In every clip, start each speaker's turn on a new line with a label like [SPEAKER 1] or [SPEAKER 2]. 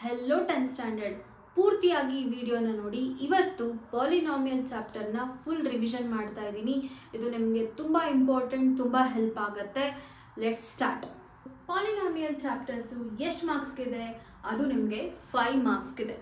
[SPEAKER 1] Hello 10th standard ಪೂರ್ತಿಯಾಗಿ ಈ ವಿಡಿಯೋನ ನೋಡಿ. ಇವತ್ತು ಪಾಲಿನಾಮಿಯಲ್ ಚಾಪ್ಟರ್ನ ಫುಲ್ ರಿವಿಷನ್ ಮಾಡ್ತಾ ಇದ್ದೀನಿ. ಇದು ನಿಮಗೆ ತುಂಬ ಇಂಪಾರ್ಟೆಂಟ್, ತುಂಬ ಹೆಲ್ಪ್ ಆಗುತ್ತೆ. Let's start. ಪಾಲಿನಾಮಿಯಲ್ ಚಾಪ್ಟರ್ಸು ಎಷ್ಟು ಮಾರ್ಕ್ಸ್ಗಿದೆ? ಅದು ನಿಮಗೆ 5 ಮಾರ್ಕ್ಸ್ಗಿದೆ.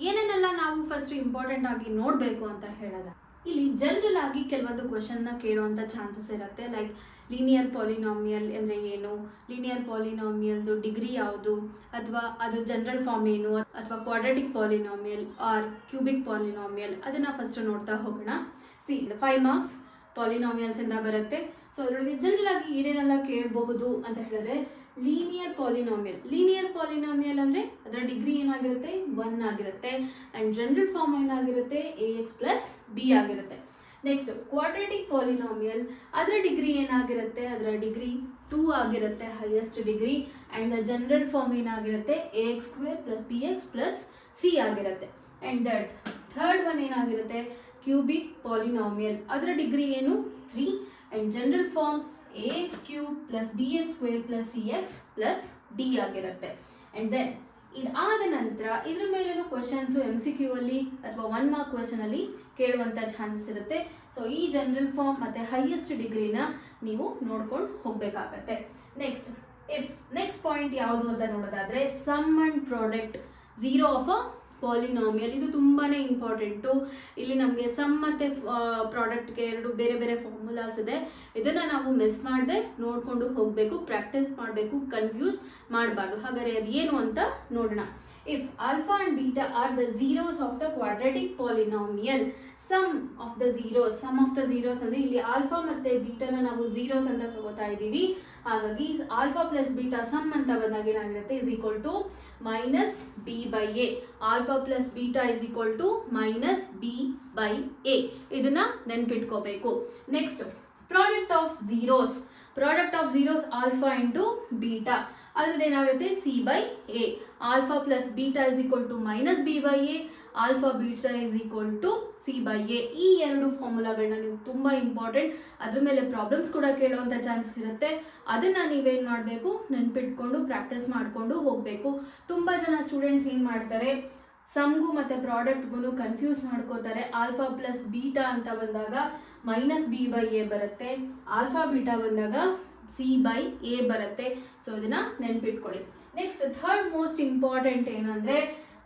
[SPEAKER 1] ಏನೇನೆಲ್ಲ ನಾವು ಫಸ್ಟ್ ಇಂಪಾರ್ಟೆಂಟ್ ಆಗಿ ನೋಡಬೇಕು ಅಂತ ಹೇಳೋದ, ಇಲ್ಲಿ ಜನರಲ್ ಆಗಿ ಕೆಲವೊಂದು ಕ್ವೆಶನ್ನ ಕೇಳುವಂಥ ಚಾನ್ಸಸ್ ಇರುತ್ತೆ. ಲೈಕ್ ಲೀನಿಯರ್ ಪಾಲಿನಾಮಿಯಲ್ ಅಂದರೆ ಏನು, ಲೀನಿಯರ್ ಪಾಲಿನಾಮಿಯಲ್ದು ಡಿಗ್ರಿ ಯಾವುದು, ಅಥವಾ ಅದು ಜನರಲ್ ಫಾರ್ಮ್ ಏನು, ಅಥವಾ quadratic polynomial or cubic polynomial, ಅದನ್ನು ಫಸ್ಟ್ ನೋಡ್ತಾ ಹೋಗೋಣ. 5 ಮಾರ್ಕ್ಸ್ ಪಾಲಿನಾಮಿಯಲ್ಸಿಂದ ಬರುತ್ತೆ. ಸೊ ಅದರೊಳಗೆ ಜನರಲ್ ಆಗಿ ಏನೇನೆಲ್ಲ ಕೇಳಬಹುದು ಅಂತ ಹೇಳಿದ್ರೆ, ಲೀನಿಯರ್ ಪಾಲಿನಾಮಿಯಲ್ ಅಂದರೆ ಅದರ ಡಿಗ್ರಿ ಏನಾಗಿರುತ್ತೆ, 1 ಆಗಿರುತ್ತೆ. ಆ್ಯಂಡ್ ಜನರಲ್ ಫಾರ್ಮ್ ಏನಾಗಿರುತ್ತೆ, ax ಪ್ಲಸ್ b ಆಗಿರುತ್ತೆ. ನೆಕ್ಸ್ಟ್ ಕ್ವಾಡ್ರಾಟಿಕ್ ಪಾಲಿನಾಮಿಯಲ್, ಅದರ ಡಿಗ್ರಿ ಏನಾಗಿರುತ್ತೆ, ಅದರ ಡಿಗ್ರಿ 2 ಆಗಿರುತ್ತೆ, highest degree. And the general form ಏನಾಗಿರುತ್ತೆ, ax square plus bx plus c ಆಗಿರುತ್ತೆ. ಆ್ಯಂಡ್ ದಟ್ ಥರ್ಡ್ ಒನ್ ಏನಾಗಿರುತ್ತೆ, ಕ್ಯೂಬಿಕ್ ಪಾಲಿನಾಮಿಯಲ್, ಅದರ ಡಿಗ್ರಿ ಏನು, 3. And general form ax cube plus bx square plus cx plus d ಆಗಿರುತ್ತೆ. And then ಇದಾದ ನಂತರ ಇದ್ರ ಮೇಲೇನು questions MCQ ಅಲ್ಲಿ ಅಥವಾ 1 ಮಾರ್ಕ್ ಕ್ವಶನ್ ಅಲ್ಲಿ ಕೇಳುವಂಥ ಚಾನ್ಸಸ್ ಇರುತ್ತೆ. ಸೊ ಈ ಜನರಲ್ ಫಾರ್ಮ್ ಮತ್ತು ಹೈಯೆಸ್ಟ್ ಡಿಗ್ರಿನ ನೀವು ನೋಡ್ಕೊಂಡು ಹೋಗಬೇಕಾಗತ್ತೆ. ನೆಕ್ಸ್ಟ್ ಪಾಯಿಂಟ್ ಯಾವುದು ಅಂತ ನೋಡೋದಾದರೆ, sum and product zero of a polynomial. ಇದು ತುಂಬಾ ಇಂಪಾರ್ಟೆಂಟು. ಇಲ್ಲಿ ನಮಗೆ ಸಮ್ ಮತ್ತು ಪ್ರಾಡಕ್ಟ್ಗೆ 2 ಬೇರೆ ಬೇರೆ ಫಾರ್ಮುಲಾಸ್ ಇದೆ. ಇದನ್ನು ನಾವು ಮಿಸ್ ಮಾಡದೆ ನೋಡಿಕೊಂಡು ಹೋಗಬೇಕು, ಪ್ರಾಕ್ಟೀಸ್ ಮಾಡಬೇಕು, ಕನ್ಫ್ಯೂಸ್ ಮಾಡಬಾರ್ದು. ಹಾಗಾದರೆ ಅದು ಏನು ಅಂತ ನೋಡೋಣ. If alpha and beta are the zeros of the quadratic polynomial, sum of the zeros ಅಂದರೆ ಇಲ್ಲಿ ಆಲ್ಫಾ ಮತ್ತು ಬೀಟಾನ ನಾವು ಝೀರೋಸ್ ಅಂತ ತಗೋತಾ ಇದ್ದೀವಿ. ಹಾಗಾಗಿ ಆಲ್ಫಾ ಪ್ಲಸ್ ಬೀಟಾ ಸಮ್ ಅಂತ ಬಂದಾಗ ಏನಾಗಿರುತ್ತೆ, is equal to minus B by A. Alpha plus beta is equal to minus B by A. ಇದನ್ನ ನೆನ್ಪಿಟ್ಕೋಬೇಕು. Next product of zeros alpha into beta, ಅದ್ರದ್ದು ಏನಾಗುತ್ತೆ, C by A. Alpha plus beta is equal to minus B by A, alpha beta is equal to C by A. ಈ 2 ಫಾರ್ಮುಲಾಗಳನ್ನ ನೀವು ತುಂಬ important, ಅದ್ರ ಮೇಲೆ problems ಕೂಡ ಕೇಳುವಂಥ ಚಾನ್ಸಸ್ ಇರುತ್ತೆ. ಅದನ್ನು ನೀವೇನು ಮಾಡಬೇಕು, ನೆನ್ಪಿಟ್ಕೊಂಡು ಪ್ರಾಕ್ಟೀಸ್ ಮಾಡಿಕೊಂಡು ಹೋಗಬೇಕು. ತುಂಬ ಜನ ಸ್ಟೂಡೆಂಟ್ಸ್ ಏನು ಮಾಡ್ತಾರೆ, ಸಮ್ಗೂ ಮತ್ತು ಪ್ರಾಡಕ್ಟ್ಗೂ ಕನ್ಫ್ಯೂಸ್ ಮಾಡ್ಕೋತಾರೆ. ಆಲ್ಫಾ ಪ್ಲಸ್ ಬೀಟಾ ಅಂತ ಬಂದಾಗ ಮೈನಸ್ ಬಿ ಬೈ ಎ ಬರುತ್ತೆ, ಆಲ್ಫಾ ಬೀಟಾ ಬಂದಾಗ ಸಿ ಬೈ ಎ ಬರುತ್ತೆ. ಸೊ ಇದನ್ನು ನೆನ್ಪಿಟ್ಕೊಳ್ಳಿ. ನೆಕ್ಸ್ಟ್ ಥರ್ಡ್ ಮೋಸ್ಟ್ ಇಂಪಾರ್ಟೆಂಟ್ ಏನಂದರೆ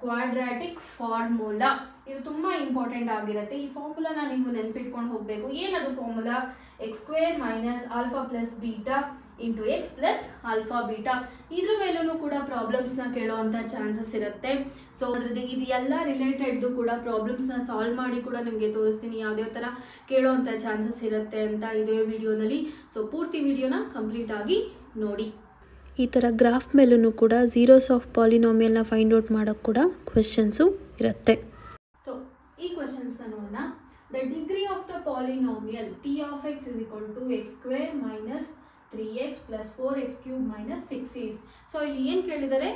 [SPEAKER 1] ಕ್ವಾಡ್ರಾಟಿಕ್ ಫಾರ್ಮುಲಾ. ಇದು ತುಂಬ ಇಂಪಾರ್ಟೆಂಟ್ ಆಗಿರುತ್ತೆ. ಈ ಫಾರ್ಮುಲಾನ ನೀವು ನೆನ್ಪಿಟ್ಕೊಂಡು ಹೋಗಬೇಕು. ಏನದು formula, X square minus alpha plus beta into X plus alpha beta. ಇದ್ರ ಮೇಲೂ ಕೂಡ ಪ್ರಾಬ್ಲಮ್ಸ್ನ ಕೇಳೋವಂಥ ಚಾನ್ಸಸ್ ಇರುತ್ತೆ. ಸೊ ಅದ್ರದ್ದು ಇದು ಎಲ್ಲ ರಿಲೇಟೆಡ್ದು ಕೂಡ ಪ್ರಾಬ್ಲಮ್ಸ್ನ ಸಾಲ್ವ್ ಮಾಡಿ ಕೂಡ ನಿಮಗೆ ತೋರಿಸ್ತೀನಿ, ಯಾವುದೇ ಥರ ಕೇಳೋವಂಥ ಚಾನ್ಸಸ್ ಇರುತ್ತೆ ಅಂತ ಇದೇ ವಿಡಿಯೋನಲ್ಲಿ. ಸೊ ಪೂರ್ತಿ ವಿಡಿಯೋನ ಕಂಪ್ಲೀಟ್ ಆಗಿ ನೋಡಿ.
[SPEAKER 2] ಈ ಥರ ಗ್ರಾಫ್ ಮೇಲೂ ಕೂಡ ಝೀರೋಸ್ ಆಫ್ ಪಾಲಿನಾಮಿಯಲ್ನ ಫೈಂಡ್ ಔಟ್ ಮಾಡೋಕ್ಕೆ ಕೂಡ ಕ್ವೆಶನ್ಸು ಇರುತ್ತೆ.
[SPEAKER 1] ಸೊ ಈ ಕ್ವೆಶನ್ಸ್ನ ನೋಡೋಣ. The degree of the polynomial T of X is equal to X square minus 3x plus 4x cube minus 6 so ಇಲ್ಲಿ ಏನು ಕೇಳಿದರೆ,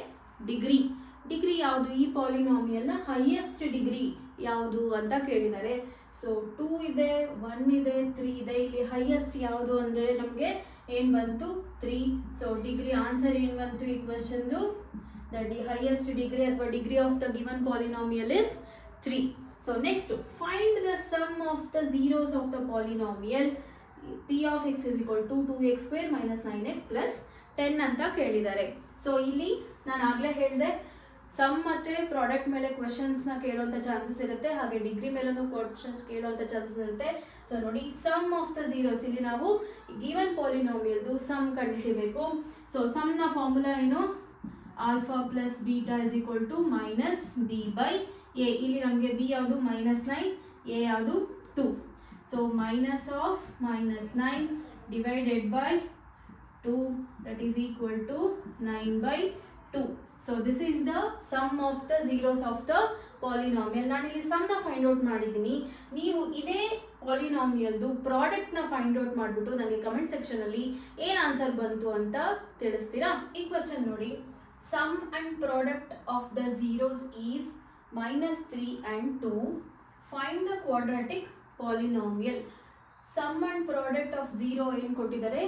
[SPEAKER 1] ಡಿಗ್ರಿ ಯಾವುದು, ಈ ಪಾಲಿನಾಮಿಯಲ್ನ ಹೈಯೆಸ್ಟ್ ಡಿಗ್ರಿ ಯಾವುದು ಅಂತ ಕೇಳಿದ್ದಾರೆ. ಸೊ 2 ಇದೆ, 1 ಇದೆ, 3 ಇದೆ. ಇಲ್ಲಿ ಹೈಯೆಸ್ಟ್ ಯಾವುದು ಅಂದರೆ ನಮಗೆ ಏನು ಬಂತು, 3. ಸೊ ಡಿಗ್ರಿ ಆನ್ಸರ್ ಏನು ಬಂತು ಈ ಕ್ವೆಶನ್ದು, ದ ಹೈಯೆಸ್ಟ್ ಡಿಗ್ರಿ ಅಥವಾ degree of the given polynomial is 3. So next find the sum of the zeros of the polynomial p of x is equal to 2x square minus 9x plus 10 ಅಂತ ಕೇಳಿದ್ದಾರೆ. So ಇಲ್ಲಿ ನಾನು ಆಗಲೇ ಹೇಳಿದೆ, some ಮತ್ತು product ಮೇಲೆ ಕ್ವೆಶನ್ಸ್ನ ಕೇಳುವಂಥ chances ಇರುತ್ತೆ, ಹಾಗೆ ಡಿಗ್ರಿ ಮೇಲೂ ಕ್ವೆಶನ್ಸ್ ಕೇಳುವಂಥ ಚಾನ್ಸಸ್ ಇರುತ್ತೆ. ಸೊ ನೋಡಿ, ಸಮ್ ಆಫ್ ದ ಝೀರೋಸ್, ಇಲ್ಲಿ ನಾವು ಗಿವನ್ ಪಾಲಿನಾಮಿಯಲ್ದು ಸಮ್ ಕಂಡುಹಿಡಿಬೇಕು. ಸೊ ಸಮ್ನ ಫಾರ್ಮುಲಾ ಏನು, alpha plus beta is equal to minus B by A. ಇಲ್ಲಿ ನಮಗೆ ಬಿ ಯಾವುದು, -9, ಎ ಯಾವುದು, 2. So minus of -9 divided by 2, that is equal to 9 by 2. So this is the sum of the zeros of the polynomial. ನಾನು ಇಲ್ಲಿ ಸಮ್ನ find out ಮಾಡಿದ್ದೀನಿ. ನೀವು ಇದೇ ಪಾಲಿನಾಮಿಯಲ್ದು ಪ್ರಾಡಕ್ಟ್ನ ಫೈಂಡ್ ಔಟ್ ಮಾಡಿಬಿಟ್ಟು ನನಗೆ ಕಮೆಂಟ್ ಸೆಕ್ಷನಲ್ಲಿ ಏನು ಆನ್ಸರ್ ಬಂತು ಅಂತ ತಿಳಿಸ್ತೀರಾ. ಈ ಕ್ವೆಶ್ಚನ್ ನೋಡಿ, sum and product of the zeros is -3 and 2. Find the quadratic polynomial. Sum and product of zero ಏನು ಕೊಟ್ಟಿದ್ದಾರೆ,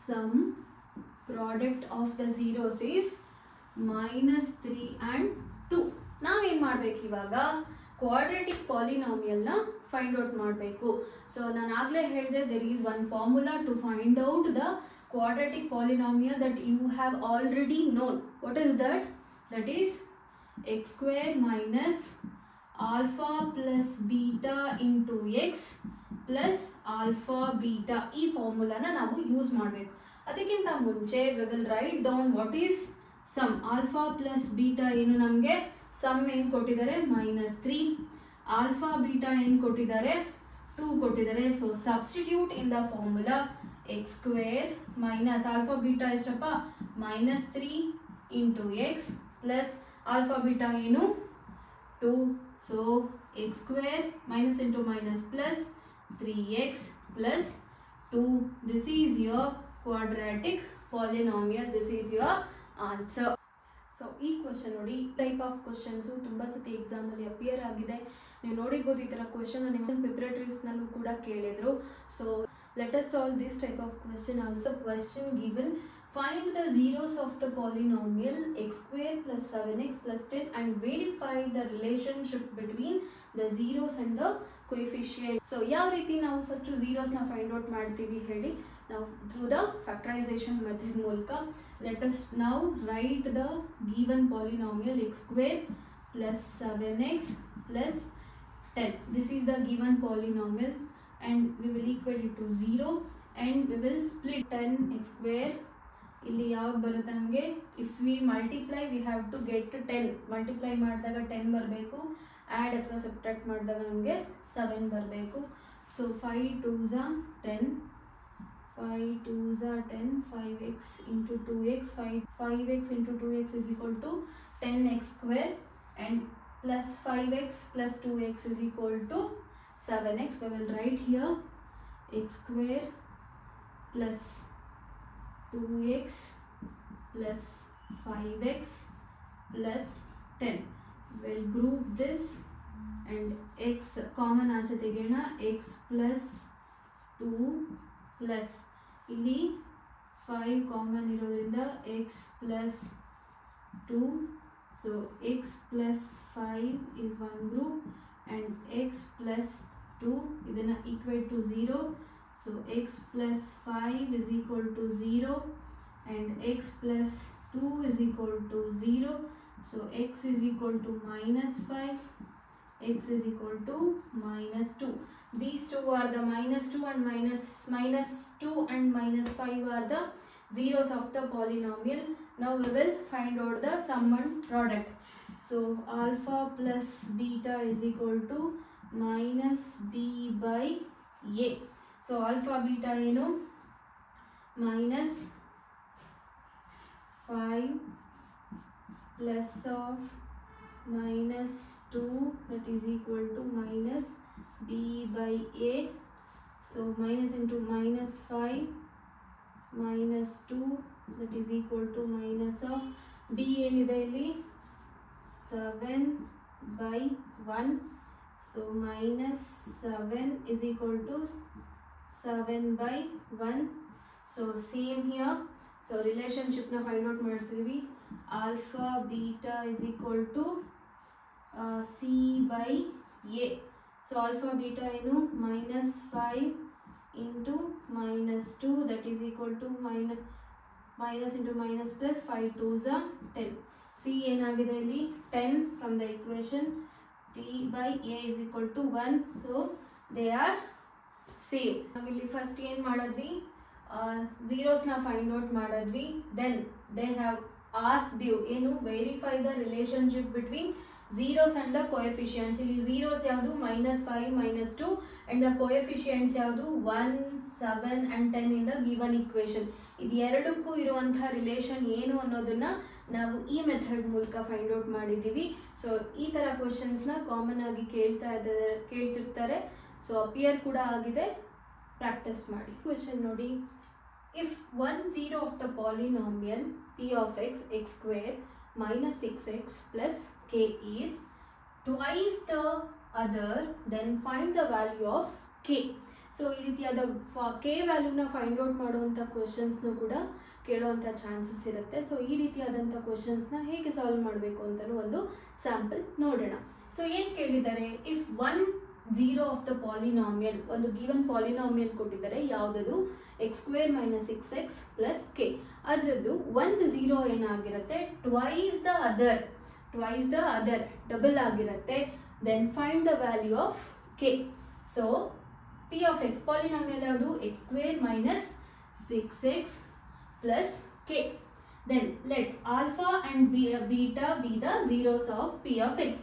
[SPEAKER 1] sum product of the zeros is -3 and 2. ನಾವೇನು ಮಾಡಬೇಕು ಇವಾಗ ಕ್ವಾಡ್ರಾಟಿಕ್ ಪಾಲಿನಾಮಿಯಲ್ನ ಫೈಂಡ್ ಔಟ್ ಮಾಡಬೇಕು. ಸೊ ನಾನು ಆಗಲೇ ಹೇಳಿದೆ there is one formula to find out the quadratic polynomial that you have already known. What is that? That is x square minus alpha plus beta into x plus alpha beta. ಈ ಫಾರ್ಮುಲಾನ ನಾವು use ಮಾಡಬೇಕು. ಅದಕ್ಕಿಂತ ಮುಂಚೆ we will write down what is sum. Alpha plus beta ಏನು ನಮಗೆ some ಏನು ಕೊಟ್ಟಿದ್ದಾರೆ -3, alpha beta ಏನು ಕೊಟ್ಟಿದ್ದಾರೆ 2 ಕೊಟ್ಟಿದ್ದಾರೆ. So substitute in the formula x square minus alpha beta ಎಷ್ಟಪ್ಪ -3 into x plus alpha beta ಏನು 2. so x square minus into minus plus 3x plus 2. this is your quadratic polynomial. this is your answer. So ಈ question ನೋಡಿ, type of questions ತುಂಬ ಸತಿ ಎಕ್ಸಾಮಲ್ಲಿ appear ಆಗಿದೆ. ನೀವು ನೋಡಿರ್ಬೋದು ಈ ಥರ ಕ್ವಶನ್ ನಿಮ್ಮ ಪ್ರಿಪ್ರೇಟರೀಸ್ನಲ್ಲೂ ಕೂಡ ಕೇಳಿದರು. So let us solve this type of question also. Question given, find the zeros of the polynomial x square plus 7x plus 10 and verify the relationship between the zeros and the coefficient. So ಯಾವ ರೀತಿ ನಾವು first zeros ನ find out ಮಾಡ್ತೀವಿ ಹೇಳಿ, ನಾವು through the factorization method ಮೂಲಕ. let us now write the given polynomial x square plus 7x plus 10. this is the given polynomial and we will equate it to 0 and we will split 10x square. ಇಲ್ಲಿ ಯಾವಾಗ ಬರುತ್ತೆ ನಮಗೆ, if we multiply we have to get 10. Multiply ಮಾಡಿದಾಗ 10 ಬರಬೇಕು, add ಅಥವಾ subtract ಮಾಡಿದಾಗ ನಮಗೆ 7 ಬರಬೇಕು. So 5 2s are 10, 5 2s are 10, 5x into 2x, 5x into 2x is equal to 10x square and plus 5x plus 2x is equal to 7x. we will write here x square plus 2x plus 5x plus 10. we'll group this and x common ಆಚೆ ತೆಗೆಯೋಣ. x plus 2 plus ಇಲ್ಲಿ 5 common ಇರೋದ್ರಿಂದ x plus 2. so x plus 5 is one group and x plus 2 ಇದನ್ನು equate to 0. so x plus 5 is equal to 0 and x plus 2 is equal to 0. so x is equal to -5, x is equal to -2. these two are the -2 and -2 and -5 are the zeros of the polynomial. now we will find out the sum and product. so alpha plus beta is equal to -b by a. so alpha beta ಏನು -5 plus of -2 that is equal to -b by a. so minus into -5 -2 that is equal to minus of b ಏನಿದೆ ಇಲ್ಲಿ 7 by 1. so -7 is equal to 7 by 1. so same here. so relationship na find out ಮಾಡ್ತಿದ್ವಿ. alpha beta is equal to c by a. so alpha beta ಏನು -5 into -2 that is equal to minus into minus plus 5 2s are 10. c ಏನಾಗಿದೆ ಇಲ್ಲಿ 10 from the equation. t by a is equal to 1. so they are same. ನಾವಿಲ್ಲಿ first ಏನು ಮಾಡಿದ್ವಿ, zeros na find out ಮಾಡಿದ್ವಿ. then they have asked you ಏನು verify the relationship between zeros and the coefficients. ಇಲ್ಲಿ zeros ಯಾವುದು -5 -2 and the coefficients ಯಾವುದು 1 7 and 10 in the given equation. ಇದು ಎರಡಕ್ಕೂ ಇರುವಂತಹ ರಿಲೇಷನ್ ಏನು ಅನ್ನೋದನ್ನ ನಾವು ಈ ಮೆಥಡ್ ಮೂಲಕ ಫೈಂಡ್ ಔಟ್ ಮಾಡಿದ್ದೀವಿ. ಸೊ ಈ ಥರ ಕ್ವಶನ್ಸ್ನ ಕಾಮನ್ ಆಗಿ ಕೇಳ್ತಿರ್ತಾರೆ. ಸೊ ಅಪಿಯರ್ ಕೂಡ ಆಗಿದೆ, ಪ್ರಾಕ್ಟೀಸ್ ಮಾಡಿ. ಕ್ವೆಶನ್ ನೋಡಿ, if 1 0 of the polynomial p of x x square minus 6x plus k is twice the other, then find the value of k. So ಈ ರೀತಿಯಾದ ಕೆ ವ್ಯಾಲ್ಯೂನ ಫೈಂಡ್ ಔಟ್ ಮಾಡುವಂಥ ಕ್ವೆಶನ್ಸ್ನು ಕೂಡ ಕೇಳುವಂಥ chances ಇರುತ್ತೆ. ಸೊ ಈ ರೀತಿಯಾದಂಥ ಕ್ವೆಶನ್ಸ್ನ ಹೇಗೆ ಸಾಲ್ವ್ ಮಾಡಬೇಕು ಅಂತಲೂ ಒಂದು ಸ್ಯಾಂಪಲ್ ನೋಡೋಣ. ಸೊ ಏನು ಕೇಳಿದ್ದಾರೆ, ಇಫ್ 1 ಆಫ್ ದ ಪಾಲಿನಾಮಿಯಲ್, ಒಂದು ಗಿವನ್ ಪಾಲಿನಾಮಿಯಲ್ ಕೊಟ್ಟಿದ್ದಾರೆ, ಯಾವುದದು x² - 6x + k, ಅದರದ್ದು ಒಂದು 0 ಏನಾಗಿರುತ್ತೆ, ಟ್ವೈಸ್ ದ ಅದರ್ ಡಬಲ್ ಆಗಿರುತ್ತೆ. Then find the value of k. So p of x polynomial ಯಾವುದು, x² - 6x + k. Then let alpha and beta be the zeros of p of x.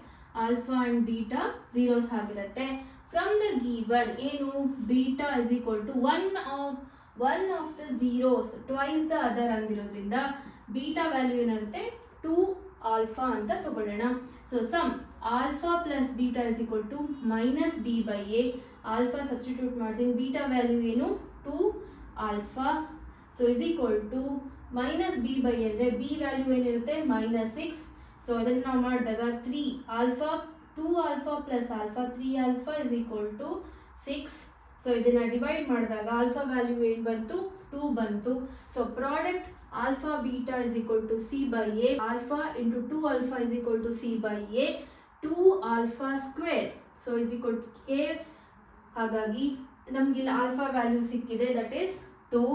[SPEAKER 1] Alpha and beta zeros ಆಗಿರುತ್ತೆ. From the given ಏನು, beta is equal to one of the zeros twice the other ಅಂದಿರೋದ್ರಿಂದ beta value ಏನಿರುತ್ತೆ 2 alpha ಅಂತ ತಗೊಳ್ಳೋಣ. So sum alpha plus beta is equal to -b/a. alpha substitute ಮಾಡ್ತೀನಿ, beta value ಏನು 2 alpha. So is equal to -b/a ಅಂದರೆ b value ಏನಿರುತ್ತೆ -6. So ಅದನ್ನು ನಾವು ಮಾಡಿದಾಗ 3 alpha 2 alpha plus alpha 3 alpha is equal to 6. So ಇದನ್ನು divide ಮಾಡಿದಾಗ alpha value ಏನು ಬಂತು, 2 ಬಂತು. So product alpha beta is equal to c/a. Alpha into 2 alpha is equal to c/a. 2 alpha square so is equal to k. ಹಾಗಾಗಿ ನಮಗಿಲ್ಲಿ alpha value ಸಿಕ್ಕಿದೆ, that is 2.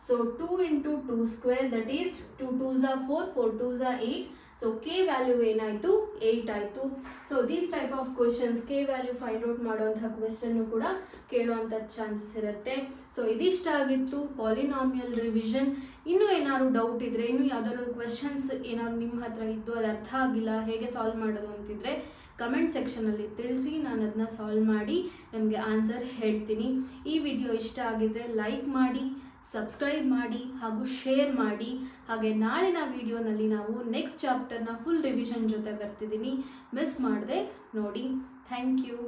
[SPEAKER 1] So 2 into 2 square, that is 2 2s are 4, 4 2s are 8. So k value ಏನಾಯಿತು, 8 ಆಯಿತು. So these type of questions, K value find out ಮಾಡುವಂಥ question ಕೂಡ ಕೇಳುವಂಥ chances ಇರುತ್ತೆ. So ಇದಿಷ್ಟ ಆಗಿತ್ತು ಪಾಲಿನಾಮಿಯಲ್ ರಿವಿಷನ್. ಇನ್ನೂ ಏನಾದ್ರು ಡೌಟ್ ಇದ್ದರೆ, ಇನ್ನೂ ಯಾವ್ದಾದ್ರು ಕ್ವೆಶನ್ಸ್ ಏನಾದ್ರು ನಿಮ್ಮ ಹತ್ರ ಇದ್ದು ಅದು ಅರ್ಥ ಆಗಿಲ್ಲ, ಹೇಗೆ ಸಾಲ್ವ್ ಮಾಡೋದು ಅಂತಿದ್ರೆ ಕಮೆಂಟ್ ಸೆಕ್ಷನಲ್ಲಿ ತಿಳಿಸಿ, ನಾನು ಅದನ್ನ ಸಾಲ್ವ್ ಮಾಡಿ ನಿಮಗೆ ಆನ್ಸರ್ ಹೇಳ್ತೀನಿ. ಈ ವಿಡಿಯೋ ಇಷ್ಟ ಆಗಿದ್ದರೆ ಲೈಕ್ ಮಾಡಿ, ಸಬ್ಸ್ಕ್ರೈಬ್ ಮಾಡಿ ಹಾಗೂ ಶೇರ್ ಮಾಡಿ. ಹಾಗೆ ನಾಳಿನ ವಿಡಿಯೋನಲ್ಲಿ ನಾವು ನೆಕ್ಸ್ಟ್ ಚಾಪ್ಟರ್ನ ಫುಲ್ ರಿವಿಷನ್ ಜೊತೆ ಬರ್ತಿದ್ದೀನಿ, ಮಿಸ್ ಮಾಡದೆ ನೋಡಿ. Thank you.